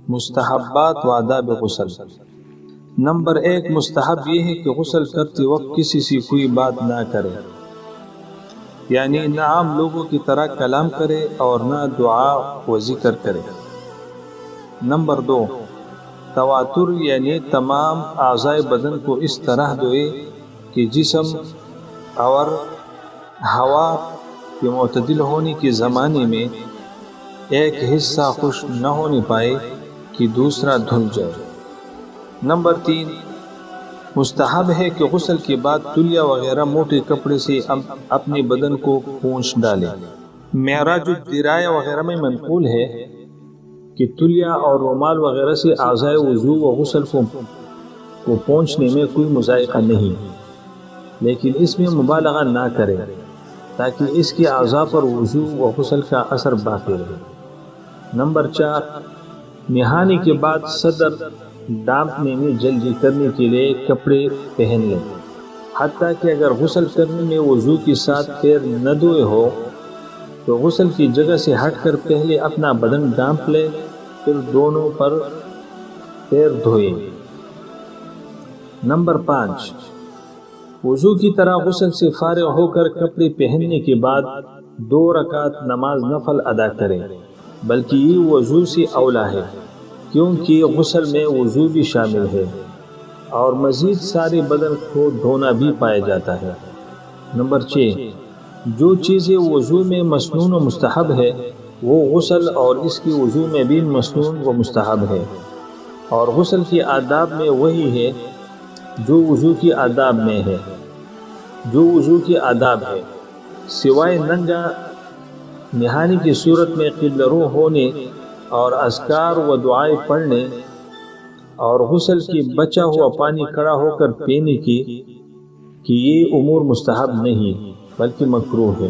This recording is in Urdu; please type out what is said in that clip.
مستحبات و آداب غسل۔ نمبر 1 مستحب یہ ہے کہ غسل کرتے وقت کسی سے کوئی بات نہ کرے، یعنی نہ عام لوگوں کی طرح کلام کرے اور نہ دعا و ذکر کرے۔ نمبر 2 تواتر، یعنی تمام اعضاء بدن کو اس طرح دھوئے کہ جسم اور ہوا کے معتدل ہونے کے زمانے میں ایک حصہ خشک نہ ہونے پائے کہ دوسرا دھل جائے۔ نمبر 3 مستحب ہے کہ غسل کے بعد تولیہ وغیرہ موٹے کپڑے سے اپنے بدن کو پونچھ ڈالے۔ معراج الدرایہ وغیرہ میں منقول ہے کہ تولیہ اور رومال وغیرہ سے اعضاء وضو و غسل کو پونچھنے میں کوئی مذائقہ نہیں، لیکن اس میں مبالغہ نہ کرے تاکہ اس کے اعضاء پر وضو و غسل کا اثر باقی رہے۔ نمبر 4 نہانے کے بعد صدر ڈانپنے میں جلدی کرنے کے لیے کپڑے پہن لیں، حتیٰ کہ اگر غسل کرنے میں وضو کے ساتھ پیر نہ دھوئے ہو تو غسل کی جگہ سے ہٹ کر پہلے اپنا بدن ڈانپ لے، پھر دونوں پر پیر دھوئے۔ نمبر 5 وضو کی طرح غسل سے فارغ ہو کر کپڑے پہننے کے بعد 2 رکعت نماز نفل ادا کریں، بلکہ یہ وضو سے اولا ہے کیونکہ غسل میں وضو بھی شامل ہے اور مزید سارے بدن کو دھونا بھی پایا جاتا ہے۔ نمبر 6 جو چیزیں وضو میں مسنون و مستحب ہے وہ غسل اور اس کی وضو میں بھی مسنون و مستحب ہے، اور غسل کے آداب میں وہی ہے جو وضو کی آداب میں ہے، سوائے ننگا نہانے کی صورت میں قبلہ رو ہونے اور اذکار و دعائیں پڑھنے اور غسل کی بچا ہوا پانی کھڑا ہو کر پینے کی، کہ یہ امور مستحب نہیں بلکہ مکروہ ہے۔